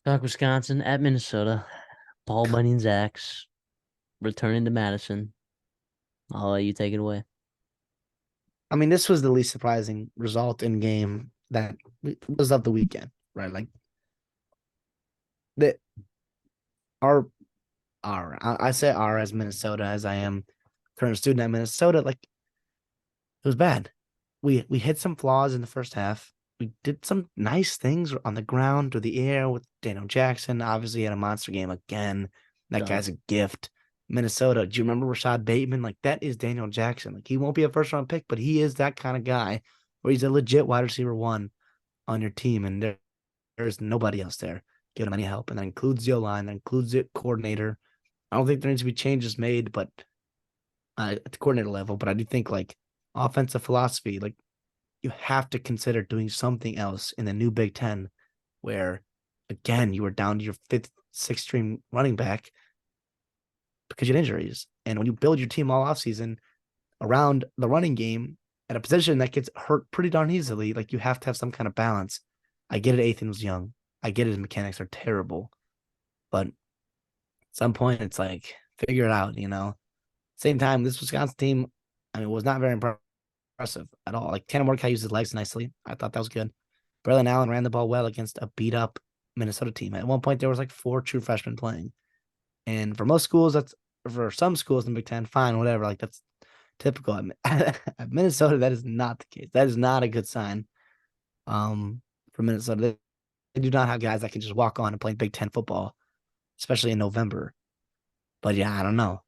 Back Wisconsin at Minnesota. Paul Bunny and Zax returning to Madison. I'll let you take it away. I mean, this was the least surprising result in game that was of the weekend, right? Like the our I say our as Minnesota as I am current student at Minnesota. Like it was bad. We hit some flaws in the first half. We did some nice things on the ground or the air with Daniel Jackson. Obviously, he had a monster game again. That Done. guy's a gift. Minnesota. Do you remember Rashad Bateman? Like that is Daniel Jackson. Like he won't be a first round pick, but he is that kind of guy where he's a legit wide receiver one on your team, and there's nobody else there giving him any help. And that includes the O line, that includes the coordinator. I don't think there needs to be changes made, but at the coordinator level. But I do think like offensive philosophy, like you have to consider doing something else in the new Big Ten, where again you were down to your fifth, sixth string running back because you had injuries. And when you build your team all offseason around the running game at a position that gets hurt pretty darn easily, like you have to have some kind of balance. I get it, Ethan was young. I get his mechanics are terrible. But at some point it's like figure it out. Same time, this Wisconsin team, I mean, was not very impressive at all. Like Tanner Mordecai used his legs nicely. I thought that was good. Braylon Allen ran the ball well against a beat up Minnesota team. At one point, there was like 4 true freshmen playing. And for most schools, that's for some schools in the Big Ten, fine, whatever. Like that's typical. At Minnesota, that is not the case. That is not a good sign. For Minnesota, they do not have guys that can just walk on and play Big Ten football, especially in November. But yeah, I don't know.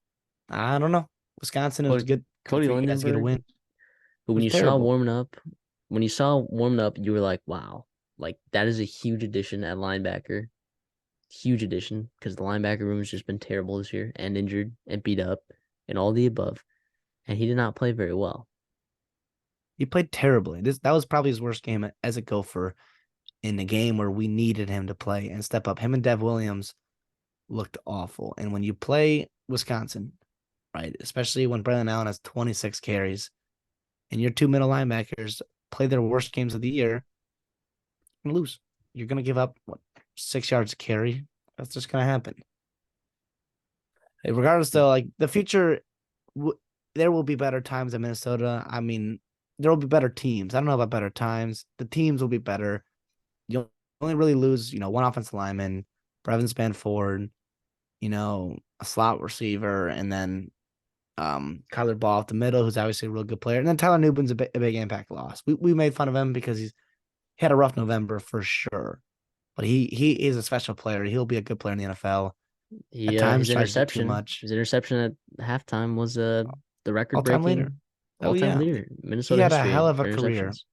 I don't know. Wisconsin, it was Cody, good. Good Cody for you guys to get a Lindenberg, win. It who was terrible. when you saw warming up, you were like, wow, like that is a huge addition at linebacker. Huge addition because the linebacker room has just been terrible this year and injured and beat up and all the above. And he did not play very well. He played terribly. That was probably his worst game as a Gopher in the game where we needed him to play and step up. Him and Dev Williams looked awful. And when you play Wisconsin, right, especially when Braylon Allen has 26 carries and your 2 middle linebackers play their worst games of the year, you're gonna lose. You're gonna give up 6 yards of carry. That's just gonna happen. Regardless, though, like the future, there will be better times in Minnesota. I mean, there will be better teams. I don't know about better times. The teams will be better. You'll only really lose, one offensive lineman, Brevin Spanford, a slot receiver, and then Kyler Ball up the middle, who's obviously a real good player. And then Tyler Nubin's a big impact loss. We made fun of him because he had a rough November for sure. But he is a special player. He'll be a good player in the NFL. At He times tries to do too much. his interception at halftime was the record All time leader. breaking Oh all time yeah. leader He Minnesota had a hell history of a for career. interceptions.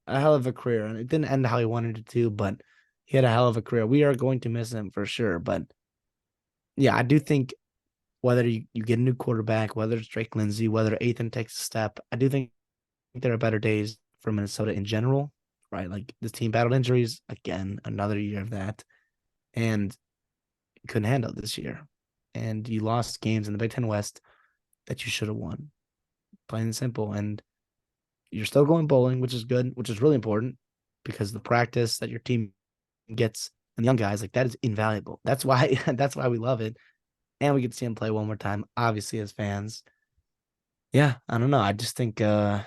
A hell of a career. And it didn't end how he wanted it to, but he had a hell of a career. We are going to miss him for sure. But yeah, I do think whether you get a new quarterback, whether it's Drake Lindsay, whether Ethan takes a step, I do think there are better days for Minnesota in general, right? Like this team battled injuries again, another year of that, and couldn't handle it this year. And you lost games in the Big Ten West that you should have won, plain and simple. And you're still going bowling, which is good, which is really important because the practice that your team gets and the young guys like that is invaluable. That's why that's why we love it, and we get to see him play one more time. Obviously, as fans, yeah, I don't know. I just think it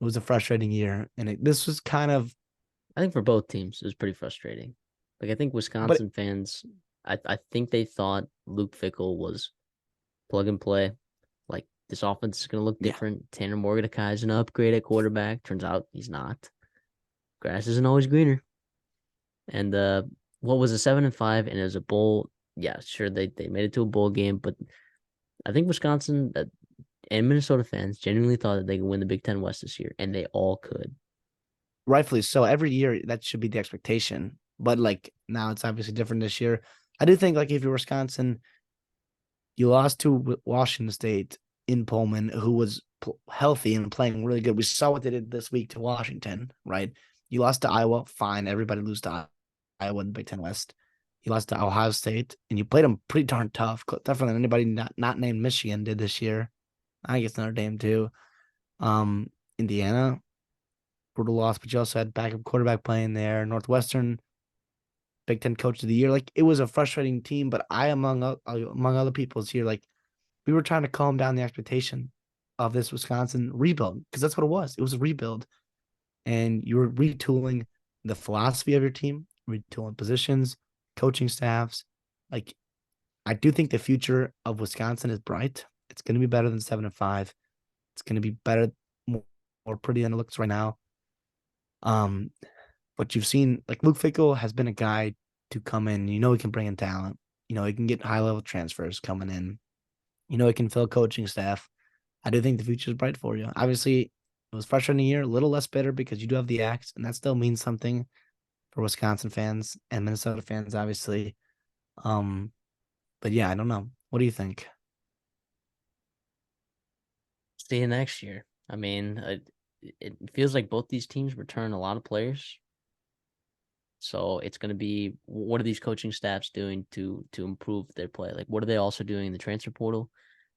was a frustrating year, and this was kind of, I think for both teams, it was pretty frustrating. Like I think but Wisconsin fans, I think they thought Luke Fickell was plug and play. Like this offense is gonna look yeah, different. Tanner Mordecai is an upgrade at quarterback. Turns out he's not. Grass isn't always greener. And what was a 7-5 and it was a bowl. Yeah, sure they made it to a bowl game, but I think Wisconsin and Minnesota fans genuinely thought that they could win the Big Ten West this year, and they all could. rightfully so. Every year that should be the expectation, but like now it's obviously different this year. I do think like if you're Wisconsin, you lost to Washington State in Pullman, who was healthy and playing really good. We saw what they did this week to Washington, right? You lost to Iowa, fine. Everybody lose to Iowa in the Big Ten West. You lost to Ohio State, and you played them pretty darn tough, tougher than anybody not named Michigan did this year. I guess Notre Dame too. Um, Indiana, brutal loss, but you also had backup quarterback playing there. Northwestern, Big Ten Coach of the Year. Like, it was a frustrating team, but I, among other people, is here. Like, we were trying to calm down the expectation of this Wisconsin rebuild because that's what it was. It was a rebuild, and you were retooling the philosophy of your team, retooling positions, coaching staffs. Like, I do think the future of Wisconsin is bright. It's going to be better than 7-5. It's going to be better, more pretty than it looks right now. But you've seen, like, Luke Fickell has been a guy to come in. You know, he can bring in talent. You know, he can get high level transfers coming in. You know, he can fill coaching staff. I do think the future is bright for you. Obviously, it was frustrating year, a little less bitter because you do have the Axe, and that still means something for Wisconsin fans and Minnesota fans, obviously. But yeah, I don't know. What do you think? See you next year. I mean, it feels like both these teams return a lot of players. So it's going to be, what are these coaching staffs doing to improve their play? Like, what are they also doing in the transfer portal?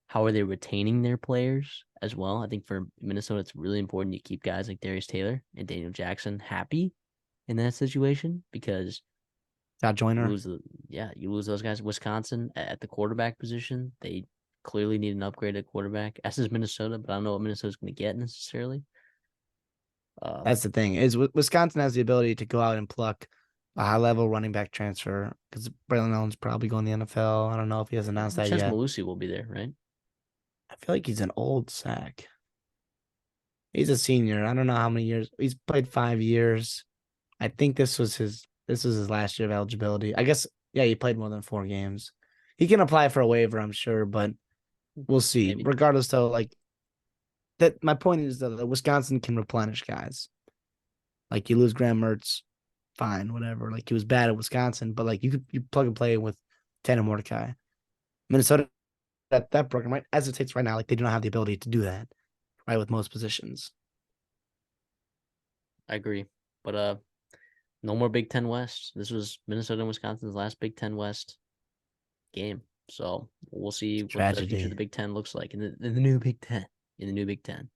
How are they retaining their players as well? I think for Minnesota, it's really important you keep guys like Darius Taylor and Daniel Jackson happy in that situation because Scott Joyner. you lose those guys. Wisconsin at the quarterback position, they clearly need an upgraded quarterback, as is Minnesota, but I don't know what Minnesota's going to get necessarily. That's the thing, is Wisconsin has the ability to go out and pluck a high level running back transfer because Braylon Allen's probably going to the NFL. I don't know if he has announced that Chess yet. Malusi will be there, right? I feel like he's an old sack. He's a senior. I don't know how many years. He's played 5 years. I think this was his last year of eligibility. I guess, yeah, he played more than 4 games. He can apply for a waiver, I'm sure, but we'll see. Maybe. Regardless, though, like, that, my point is that Wisconsin can replenish guys. Like, you lose Graham Mertz, fine, whatever. Like, he was bad at Wisconsin, but like, you plug and play with Tanner Mordecai. Minnesota, that program, right, as it sits right now, like, they do not have the ability to do that, right, with most positions. I agree. But no more Big Ten West. This was Minnesota and Wisconsin's last Big Ten West game. So we'll see what the future of the Big Ten looks like in the new Big Ten. In the new Big Ten.